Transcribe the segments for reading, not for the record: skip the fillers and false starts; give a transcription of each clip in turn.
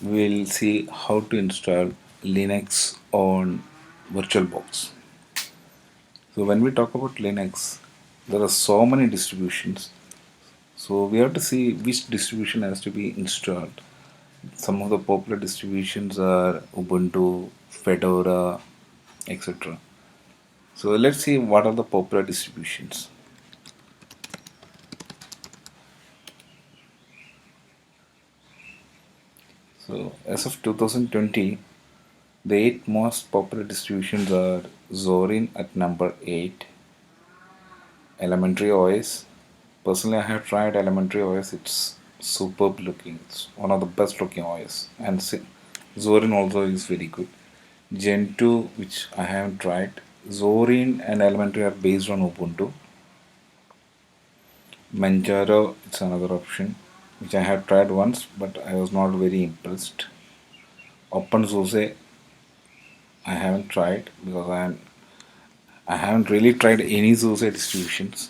we'll see how to install Linux on VirtualBox. So when we talk about Linux, there are so many distributions. So we have to see which distribution has to be installed. Some of the popular distributions are Ubuntu, Fedora, etc. So let's see what are the popular distributions. So as of 2020, the 8 most popular distributions are Zorin at number 8, Elementary OS. Personally, I have tried Elementary OS. It's superb looking. It's one of the best looking OS. And Zorin also is very good. Gentoo, which I haven't tried. Zorin and Elementary are based on Ubuntu. Manjaro, it's another option, which I have tried once, but I was not very impressed. OpenSUSE, I haven't tried because I haven't really tried any SUSE distributions.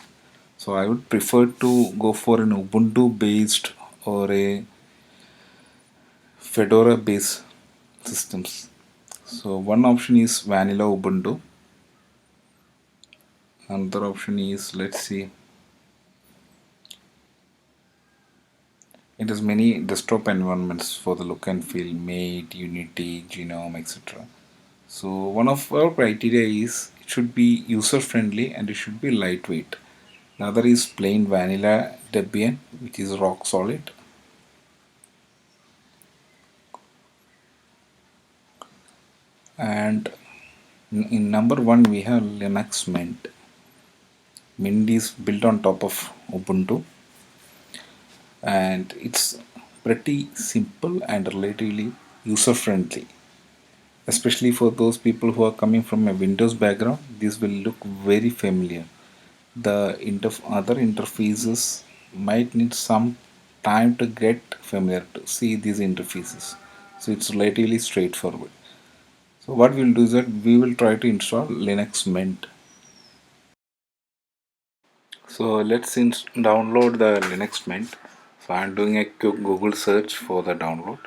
So I would prefer to go for an Ubuntu based or a Fedora based systems. So one option is vanilla Ubuntu. Another option is, let's see, it has many desktop environments for the look and feel, Mate, Unity, Genome, etc. So one of our criteria is it should be user friendly and it should be lightweight. Another is plain vanilla Debian, which is rock solid. And in number one we have Linux Mint. Mint is built on top of Ubuntu and it's pretty simple and relatively user friendly. Especially for those people who are coming from a Windows background, this will look very familiar. The other interfaces might need some time to get familiar to see these interfaces. So it's relatively straightforward. So what we'll do is that we will try to install Linux Mint. So let's download the Linux Mint. So I'm doing a quick Google search for the download.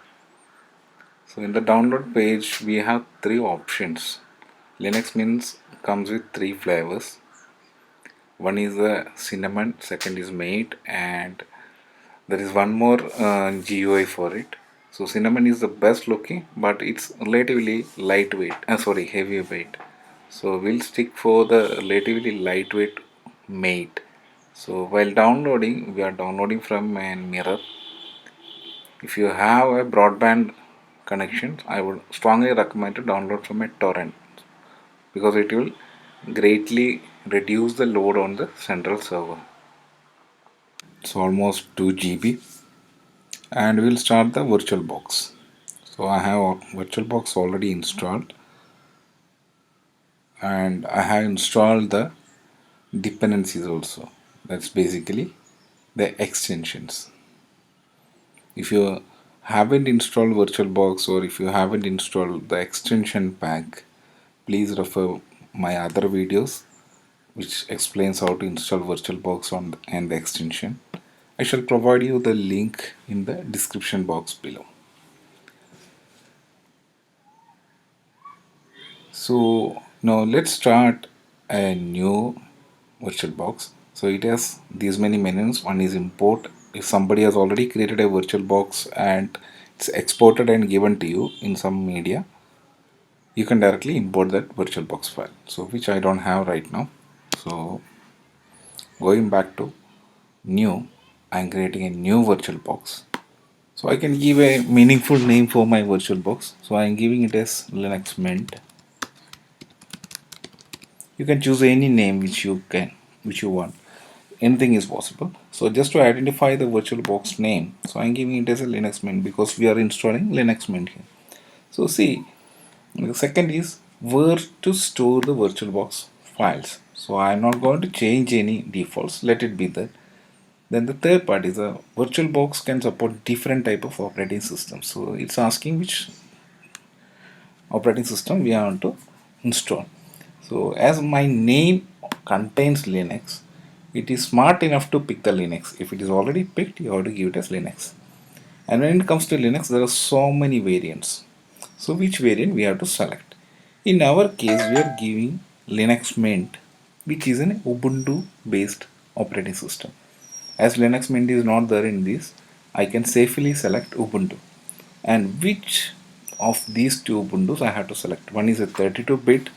So in the download page we have three options. Linux Mint comes with three flavors. One is the cinnamon, second is mate, and there is one more GUI for it. So cinnamon is the best looking, but it's relatively lightweight. Sorry, heavyweight. So we'll stick for the relatively lightweight mate. So while downloading, we are downloading from a mirror. If you have a broadband connection, I would strongly recommend to download from a torrent because it will greatly reduce the load on the central server. It's almost 2 GB and we'll start the VirtualBox. So I have VirtualBox already installed and I have installed the dependencies also. That's basically the extensions. If you haven't installed VirtualBox or if you haven't installed the extension pack, please refer my other videos which explains how to install VirtualBox and the extension. I shall provide you the link in the description box below. So now let's start a new VirtualBox. So it has these many menus. One is import. If somebody has already created a VirtualBox and it's exported and given to you in some media, you can directly import that VirtualBox file. So which I don't have right now. So going back to new, I'm creating a new VirtualBox. So I can give a meaningful name for my VirtualBox. So I'm giving it as Linux Mint. You can choose any name which you want. Anything is possible. So just to identify the VirtualBox name, so I'm giving it as a Linux Mint because we are installing Linux Mint here. So see, the second is where to store the VirtualBox files. So I'm not going to change any defaults. Let it be that. Then the third part is a VirtualBox can support different type of operating systems. So it's asking which operating system we want to install. So as my name contains Linux, it is smart enough to pick the Linux. If it is already picked, you have to give it as Linux. And when it comes to Linux, there are so many variants. So which variant we have to select? In our case, we are giving Linux Mint, which is an Ubuntu based operating system. As Linux Mint is not there in this, I can safely select Ubuntu. And which of these two Ubuntus I have to select? One is a 32-bit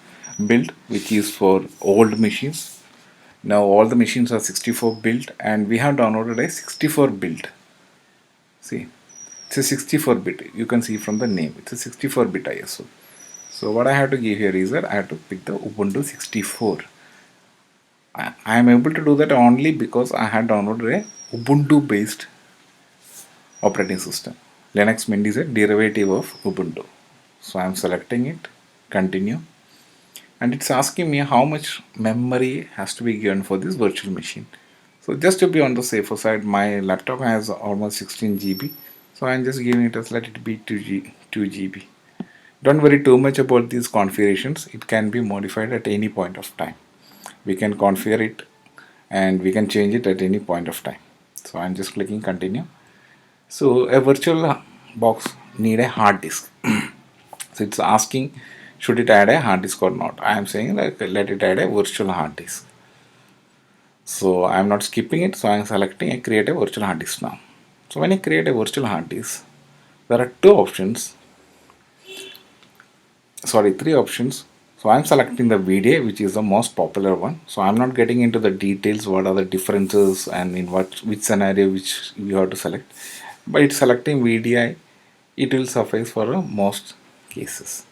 build, which is for old machines. Now all the machines are 64 built, and we have downloaded a 64 build. See, it's a 64-bit. You can see from the name, it's a 64-bit ISO. So what I have to give here is that I have to pick the Ubuntu 64. I am able to do that only because I had downloaded a Ubuntu based operating system. Linux Mint is a derivative of Ubuntu. So I am selecting it, continue, and it's asking me how much memory has to be given for this virtual machine. So just to be on the safer side, my laptop has almost 16 GB. So I'm just giving it as let it be 2 GB. Don't worry too much about these configurations. It can be modified at any point of time. We can configure it and we can change it at any point of time. So I'm just clicking continue. So a virtual box need a hard disk. So it's asking should it add a hard disk or not. I am saying like let it add a virtual hard disk. So I'm not skipping it. So I'm selecting a create a virtual hard disk now. So when I create a virtual hard disk, there are two options. Sorry, three options. So I'm selecting the VDA, which is the most popular one. So I'm not getting into the details, what are the differences and in which scenario which you have to select. But it's selecting VDI, it will suffice for most cases.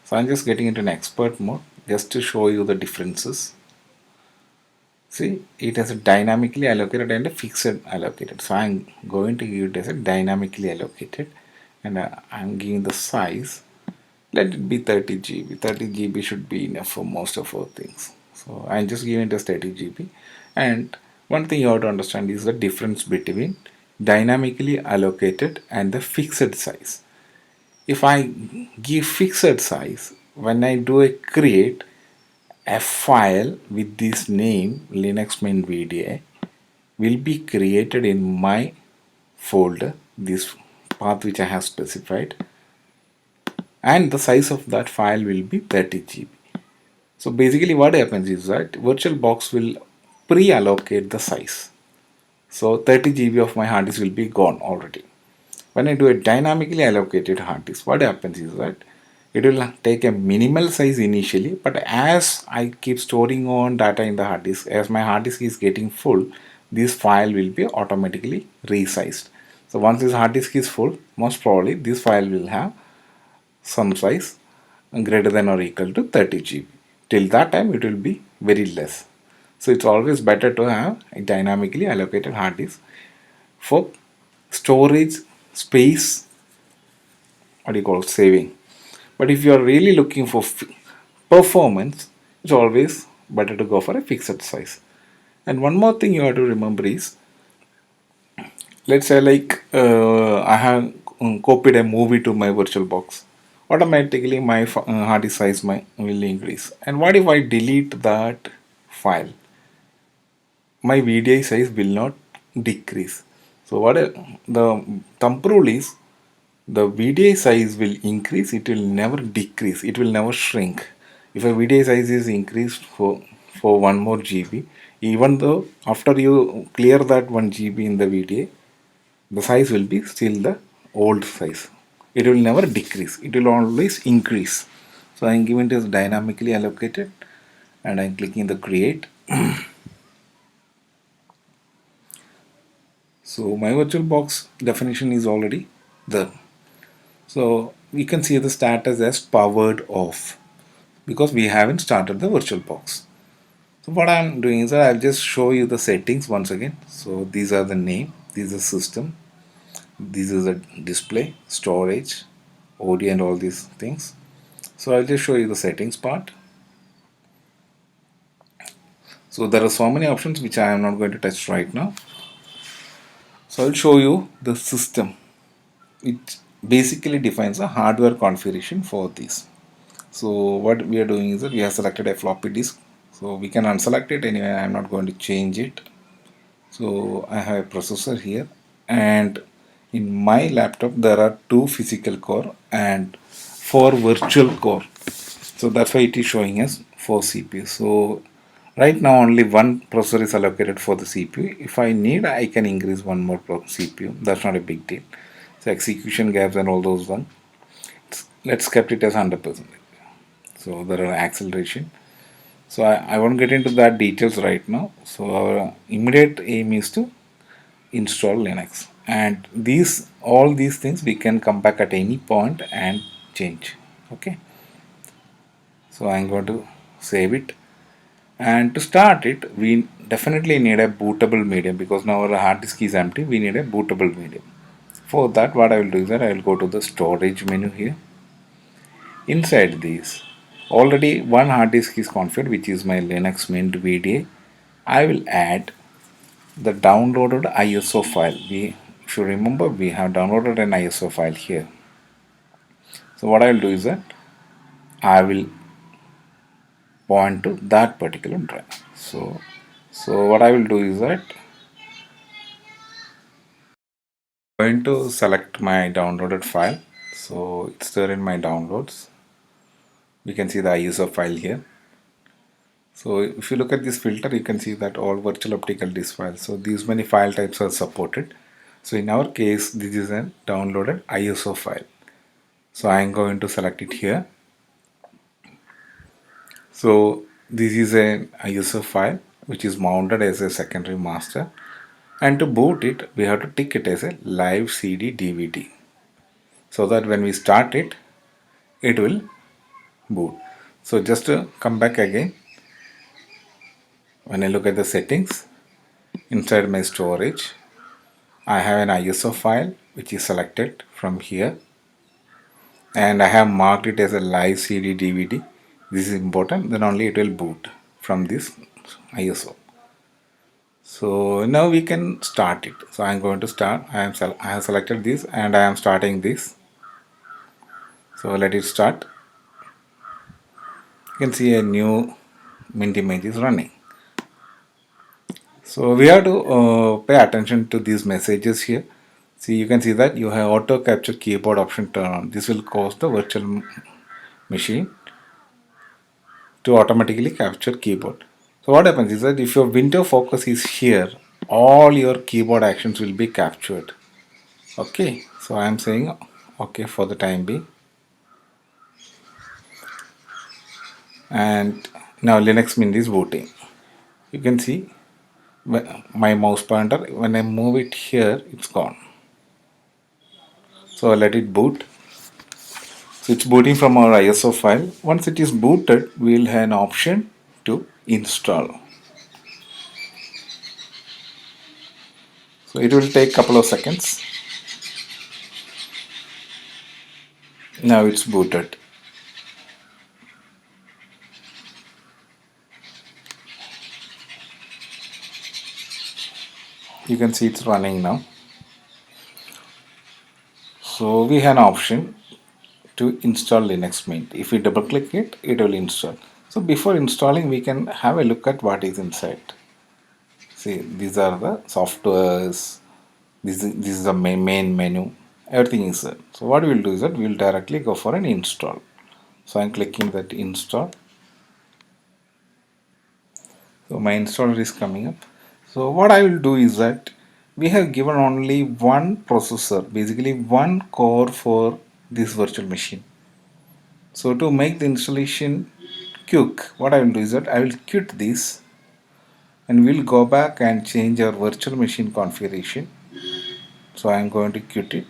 So I'm just getting into an expert mode just to show you the differences. See, it has a dynamically allocated and a fixed allocated. So I'm going to give it as a dynamically allocated, and I'm giving the size. Let it be 30 GB. 30 GB should be enough for most of our things. So I'm just giving it as 30 GB. And one thing you have to understand is the difference between dynamically allocated and the fixed size. If I give fixed size, when I do a create, a file with this name Linux Mint VDA will be created in my folder, this path which I have specified, and the size of that file will be 30 GB. So basically what happens is that VirtualBox will pre-allocate the size. So 30 GB of my hard disk will be gone already. When I do a dynamically allocated hard disk, what happens is that it will take a minimal size initially, but as I keep storing on data in the hard disk, as my hard disk is getting full, this file will be automatically resized. So once this hard disk is full, most probably this file will have some size greater than or equal to 30 GB. Till that time it will be very less. So it's always better to have a dynamically allocated hard disk for storage space, what do you call saving. But if you are really looking for performance, it's always better to go for a fixed size. And one more thing you have to remember is, let's say like I have copied a movie to my virtual box, automatically my hard disk size will increase. And what if I delete that file? My VDI size will not decrease. So what the thumb rule is, the VDI size will increase, it will never decrease, it will never shrink. If a VDI size is increased for one more GB, even though after you clear that 1 GB in the VDA, the size will be still the old size. It will never decrease, it will always increase. So I'm giving it as dynamically allocated, and I'm clicking the create. So my virtual box definition is already there. So we can see the status as powered off because we haven't started the virtual box. So what I'm doing is that I'll just show you the settings once again. So these are the name, this is system, this is the display, storage, audio and all these things. So I'll just show you the settings part. So there are so many options which I am not going to touch right now. So I'll show you the system. It basically defines a hardware configuration for this. So what we are doing is that we have selected a floppy disk. So we can unselect it anyway. I'm not going to change it. So I have a processor here, and in my laptop there are 2 physical core and 4 virtual core. So that's why it is showing us 4 CPU. So right now only one processor is allocated for the CPU. If I need, I can increase one more CPU. That's not a big deal. So execution gaps and all those ones. Let's kept it as 100%. So there are acceleration. So I won't get into that details right now. So our immediate aim is to install Linux, and these all these things we can come back at any point and change. Okay. So I'm going to save it, and to start it we definitely need a bootable medium because now our hard disk is empty. We need a bootable medium. For that, what I will do is that I will go to the storage menu here. Inside this, already one hard disk is configured, which is my Linux Mint VDA. I will add the downloaded ISO file. We should remember we have downloaded an ISO file here. So what I will do is that I will point to that particular drive. So what I will do is that I'm going to select my downloaded file. So it's there in my downloads. We can see the ISO file here. So if you look at this filter, you can see that all virtual optical disk files. So these many file types are supported. So in our case, this is a downloaded ISO file. So I am going to select it here. So this is an ISO file which is mounted as a secondary master, and to boot it we have to tick it as a live CD DVD so that when we start it, it will boot. So just to come back again, when I look at the settings inside my storage, I have an ISO file which is selected from here, and I have marked it as a live CD DVD. This is important, then only it will boot from this ISO. So now we can start it. So I am going to start. I have selected this and I am starting this. So let it start. You can see a new Mint image is running. So we have to pay attention to these messages here. See, you can see that you have auto capture keyboard option turned on. This will cause the virtual machine to automatically capture keyboard. So what happens is that if your window focus is here, all your keyboard actions will be captured. Okay, so I am saying okay for the time being. And now Linux Mint is booting. You can see my mouse pointer, when I move it here, it's gone. So I let it boot. So it's booting from our ISO file. Once it is booted, we'll have an option to install. So it will take a couple of seconds. Now it's booted. You can see it's running now. So we have an option to install Linux Mint. If we double click it, it will install. So before installing, we can have a look at what is inside. See, these are the softwares. This is the main menu. Everything is there. So what we will do is that we will directly go for an install. So I'm clicking that install. So my installer is coming up. So what I will do is that we have given only one processor, basically one core for this virtual machine. So to make the installation quick, what I will do is that I will quit this and we'll go back and change our virtual machine configuration. So I am going to quit it.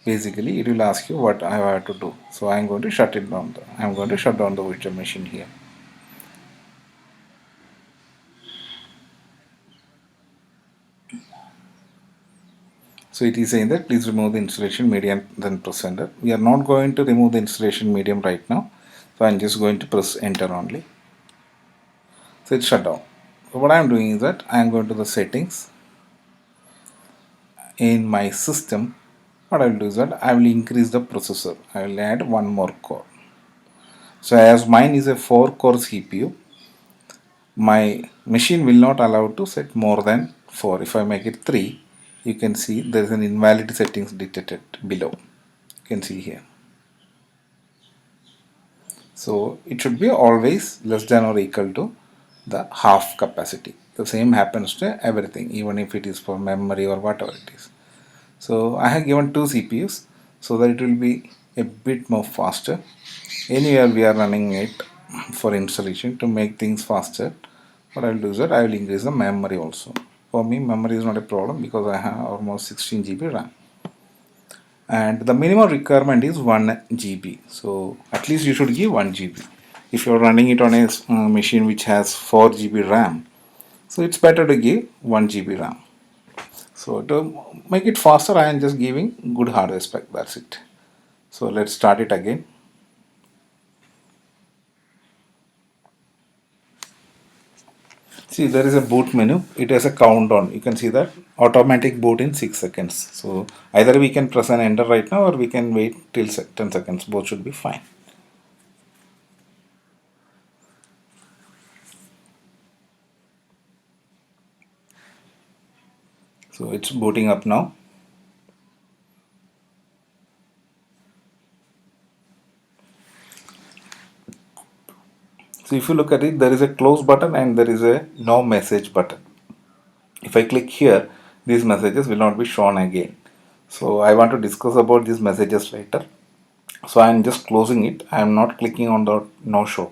Basically it will ask you what I have to do. So I am going to shut it down. I am going to shut down the virtual machine here. So it is saying that please remove the installation medium, then press enter. We are not going to remove the installation medium right now. So I'm just going to press enter only. So it's shut down. So what I'm doing is that I'm going to the settings. In my system, what I will do is that I will increase the processor. I will add one more core. So as mine is a 4-core CPU, my machine will not allow to set more than 4. If I make it 3, you can see there is an invalid settings detected below. You can see here. So it should be always less than or equal to the half capacity. The same happens to everything, even if it is for memory or whatever it is. So I have given two CPUs so that it will be a bit more faster. Anywhere we are running it for installation to make things faster. What I will do is that I will increase the memory also. For me, memory is not a problem because I have almost 16 GB RAM. And the minimum requirement is 1 GB. So at least you should give 1 GB. If you are running it on a machine which has 4 GB RAM, so it's better to give 1 GB RAM. So to make it faster, I am just giving good hardware spec. That's it. So let's start it again. See, there is a boot menu. It has a countdown. You can see that automatic boot in 6 seconds. So either we can press and enter right now or we can wait till 10 seconds. Both should be fine. So it's booting up now. So if you look at it, there is a close button and there is a no message button. If I click here, these messages will not be shown again. So I want to discuss about these messages later. So I am just closing it. I am not clicking on the no show.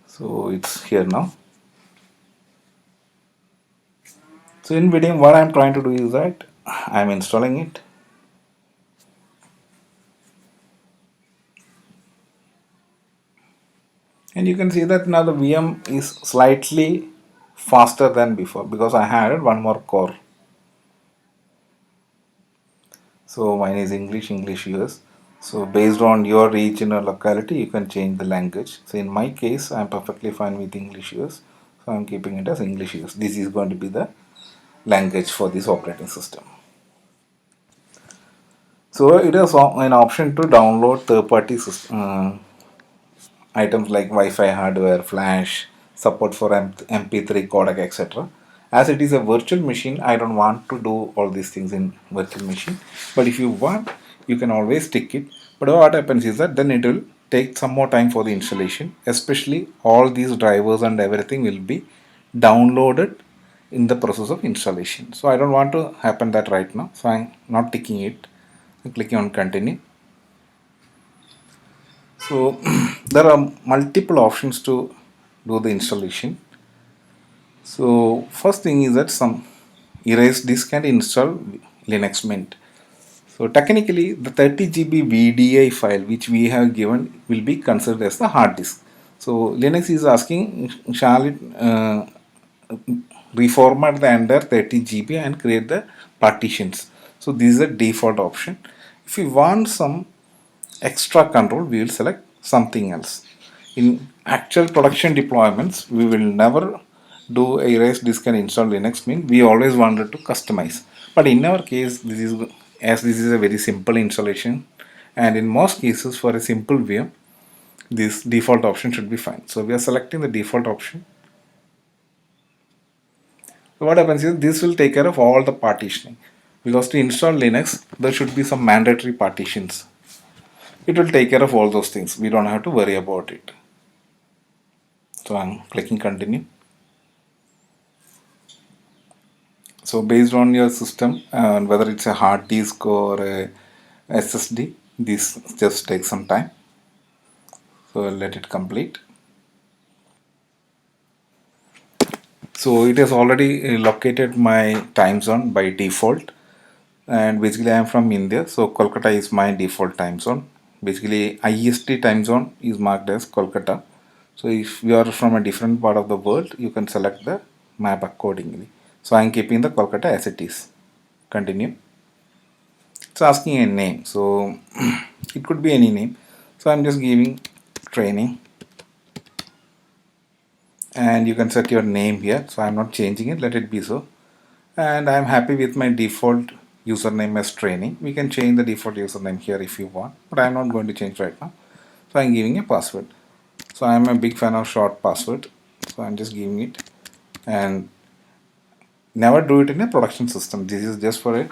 So it's here now. So in video, what I am trying to do is that I am installing it. And you can see that now the VM is slightly faster than before because I added one more core. So mine is English US. So based on your region or locality, you can change the language. So in my case, I'm perfectly fine with English US. So I'm keeping it as English US. This is going to be the language for this operating system. So it is an option to download third-party items like Wi-Fi hardware, flash, support for MP3 codec, etc. As it is a virtual machine, I don't want to do all these things in virtual machine. But if you want, you can always stick it. But what happens is that then it will take some more time for the installation. Especially all these drivers and everything will be downloaded in the process of installation. So I don't want to happen that right now. So I'm not ticking it. I'm clicking on continue. So there are multiple options to do the installation. So first thing is that some erase disk and install Linux Mint. So technically the 30 GB VDI file which we have given will be considered as the hard disk. So Linux is asking shall it reformat the entire 30 GB and create the partitions. So this is the default option. If you want some extra control, we will select something else. In actual production deployments, we will never do erase disk and install Linux Mint. We always wanted to customize. But in our case, this is a very simple installation, and in most cases for a simple VM, this default option should be fine. So we are selecting the default option. So what happens is this will take care of all the partitioning, because to install Linux there should be some mandatory partitions. It will take care of all those things. We don't have to worry about it. So I'm clicking continue. So based on your system and whether it's a hard disk or a SSD, this just takes some time. So I'll let it complete. So it has already located my time zone by default, and basically I am from India, so Kolkata is my default time zone. Basically IST time zone is marked as Kolkata. So if you are from a different part of the world, you can select the map accordingly. So I am keeping the Kolkata as it is. Continue. It's asking a name, so it could be any name. So I'm just giving training, and you can set your name here. So I'm not changing it, let it be so. And I'm happy with my default username as training. We can change the default username here if you want, but I'm not going to change right now. So I'm giving a password. So I'm a big fan of short password, so I'm just giving it. And Never do it in a production system. This is just for a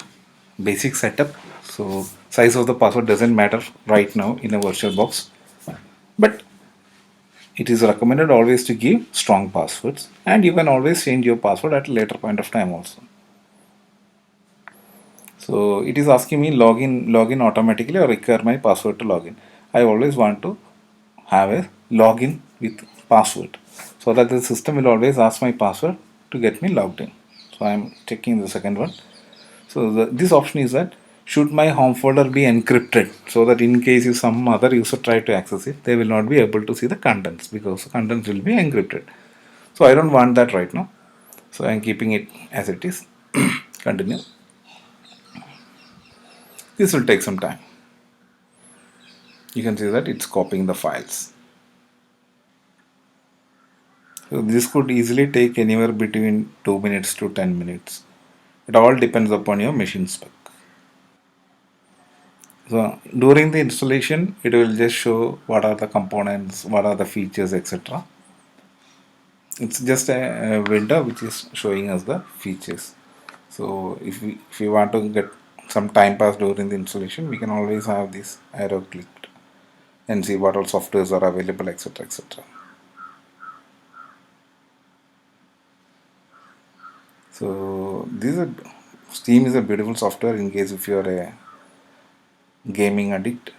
basic setup. So size of the password doesn't matter right now in a VirtualBox, but it is recommended always to give strong passwords, and you can always change your password at a later point of time also. So it is asking me login automatically or require my password to login. I always want to have a login with password so that the system will always ask my password to get me logged in. So I am checking the second one. So this option is that should my home folder be encrypted so that in case if some other user try to access it, they will not be able to see the contents because the contents will be encrypted. So I don't want that right now. So I am keeping it as it is. Continue. This will take some time. You can see that it's copying the files. So this could easily take anywhere between 2 minutes to 10 minutes. It all depends upon your machine spec. So during the installation, it will just show what are the components, what are the features, etc. It's just a window which is showing us the features. So if we want to get some time pass during the installation, we can always have this arrow clicked and see what all softwares are available, etc., etc. So Steam is a beautiful software in case if you are a gaming addict.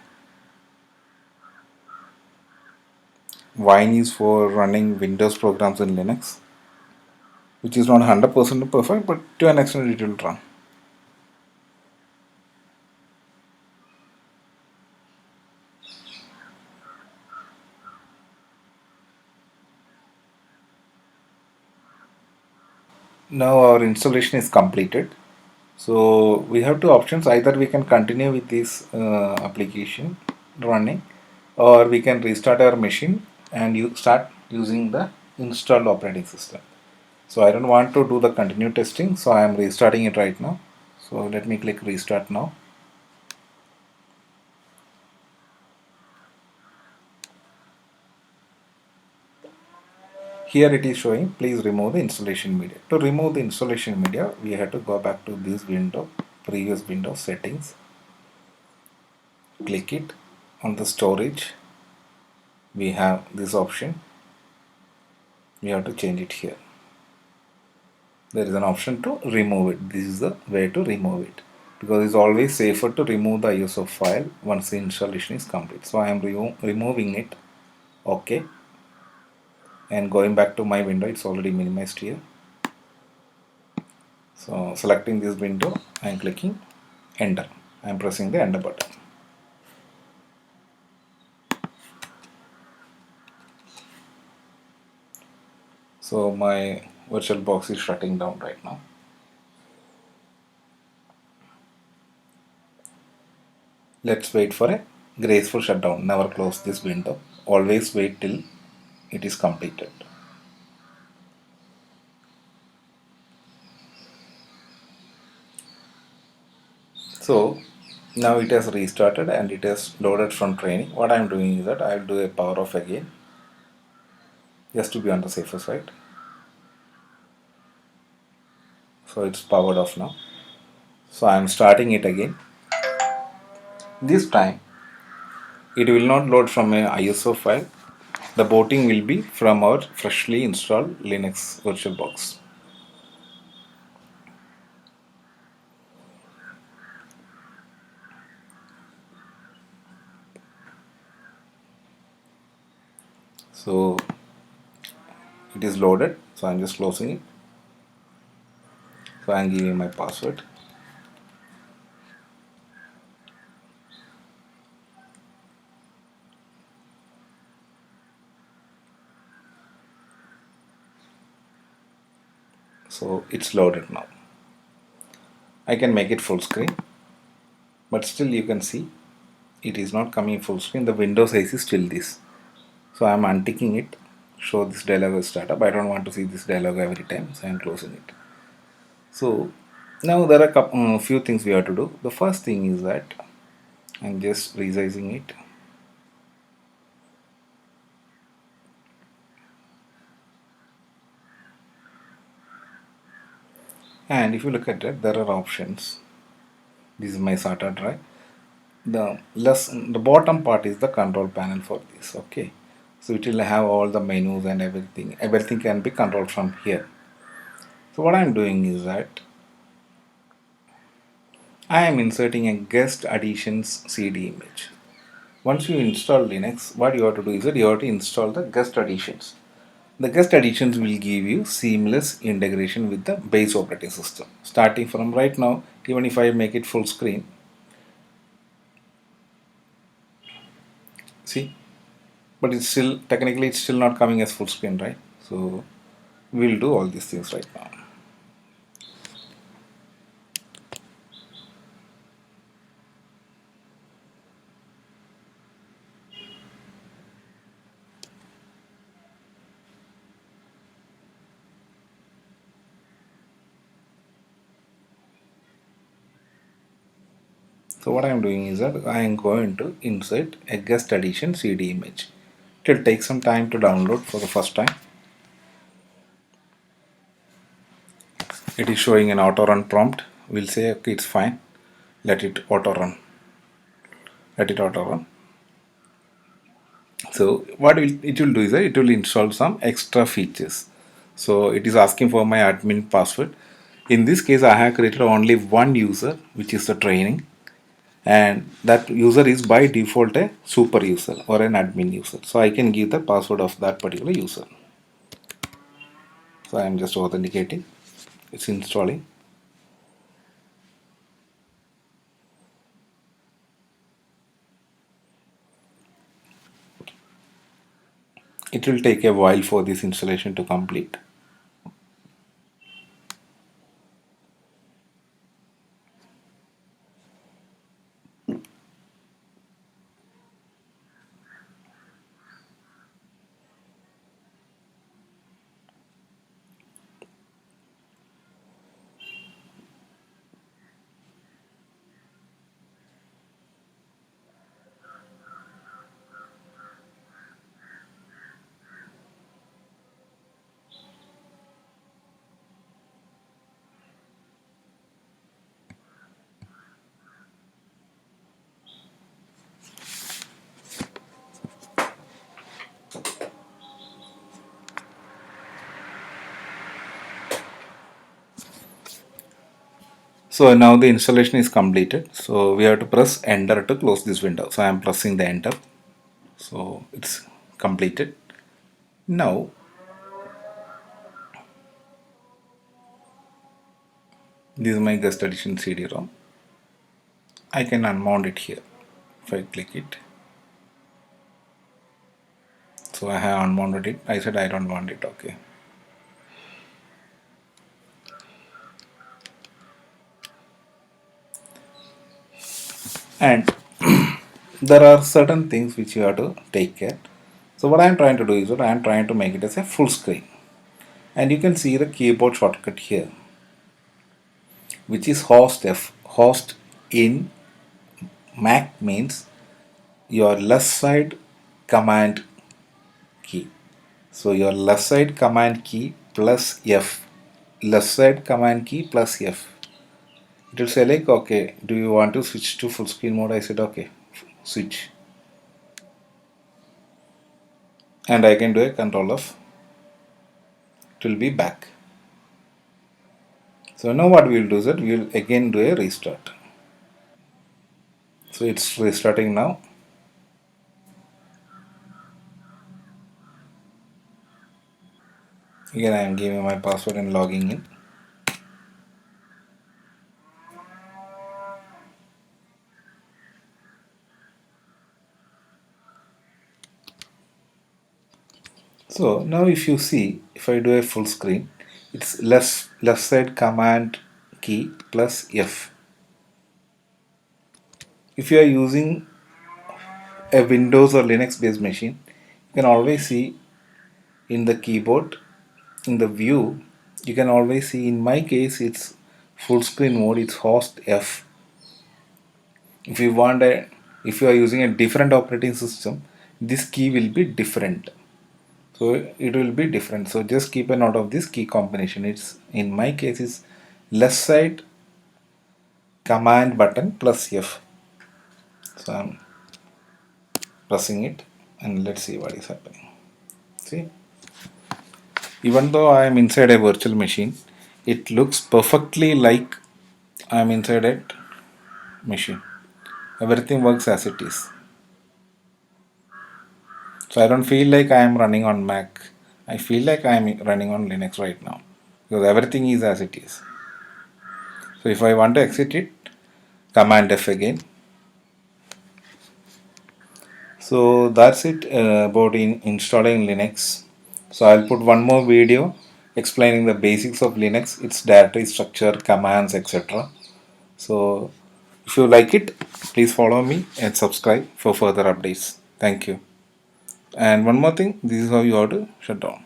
Wine is for running Windows programs in Linux, which is not 100% perfect, but to an extent it will run. Now our installation is completed. So we have two options. Either we can continue with this application running, or we can restart our machine and you start using the installed operating system. So I don't want to do the continue testing, so I am restarting it right now. So let me click restart now. Here it is showing please remove the installation media. To remove the installation media, we have to go back to this window, previous window settings, click it. On the storage, we have this option. We have to change it here. There is an option to remove it. This is the way to remove it because it's always safer to remove the ISO file once the installation is complete. So I am removing it. Okay, and going back to my window, it's already minimized here. So selecting this window, I am clicking enter. I am pressing the enter button. So my VirtualBox is shutting down right now. Let's wait for a graceful shutdown. Never close this window. Always wait till it is completed. So now it has restarted and it has loaded from training. What I am doing is that I will do a power off again just to be on the safer side. So it's powered off now. So I am starting it again. This time it will not load from a ISO file. The booting will be from our freshly installed Linux VirtualBox. So it is loaded. So I'm just closing it. So I'm giving my password. So it's loaded now. I can make it full screen, but still you can see it is not coming full screen. The window size is still this. So I'm unticking it. Show this dialog as startup. I don't want to see this dialog every time, so I'm closing it. So now there are a few things we have to do. The first thing is that I'm just resizing it. And if you look at it, there are options. This is my SATA drive. The bottom part is the control panel for this. Okay, so it will have all the menus and everything. Everything can be controlled from here. So what I'm doing is that I am inserting a guest additions CD image. Once you install Linux, what you have to do is that you have to install the guest additions. The guest additions will give you seamless integration with the base operating system. Starting from right now, even if I make it full screen, see, but it's still technically it's still not coming as full screen, right? So we'll do all these things right now. So what I am doing is that I am going to insert a guest addition CD image. It will take some time to download for the first time. It is showing an auto run prompt. We'll say okay, it's fine. Let it auto run. Let it auto run. So it will do is that it will install some extra features. So it is asking for my admin password. In this case, I have created only one user, which is the training, and that user is by default a super user or an admin user. So I can give the password of that particular user. So I am just authenticating. It's installing. It will take a while for this installation to complete. So now the installation is completed. So we have to press enter to close this window. So I am pressing the enter. So it's completed. Now this is my guest addition CD-ROM. I can unmount it here if I click it. So I have unmounted it. I said I don't want it. Okay. And there are certain things which you have to take care. So what I am trying to do is that I am trying to make it as a full screen. And you can see the keyboard shortcut here, which is host F. Host in Mac means your left side command key. So your left side command key plus F. Left side command key plus F. It will say like, okay, do you want to switch to full screen mode? I said okay, switch. And I can do a control F. It will be back. So now what we will do is that we will again do a restart. So it's restarting now. Again I am giving my password and logging in. So now if you see, if I do a full screen, it's left side command key plus F. If you are using a Windows or Linux based machine, you can always see in the keyboard, in the view, you can always see, in my case it's full screen mode, it's host F. If you want a, if you are using a different operating system, this key will be different. So it will be different. So just keep a note of this key combination. It's, in my case, is left side command button plus F. So I'm pressing it and let's see what is happening. See, even though I am inside a virtual machine, it looks perfectly like I am inside a machine. Everything works as it is. So I don't feel like I am running on Mac. I feel like I am running on Linux right now because everything is as it is. So if I want to exit it, Command F again. So that's it about installing Linux. So I'll put one more video explaining the basics of Linux, its directory structure, commands, etc. So if you like it, please follow me and subscribe for further updates. Thank you. And one more thing, this is how you have to shut down.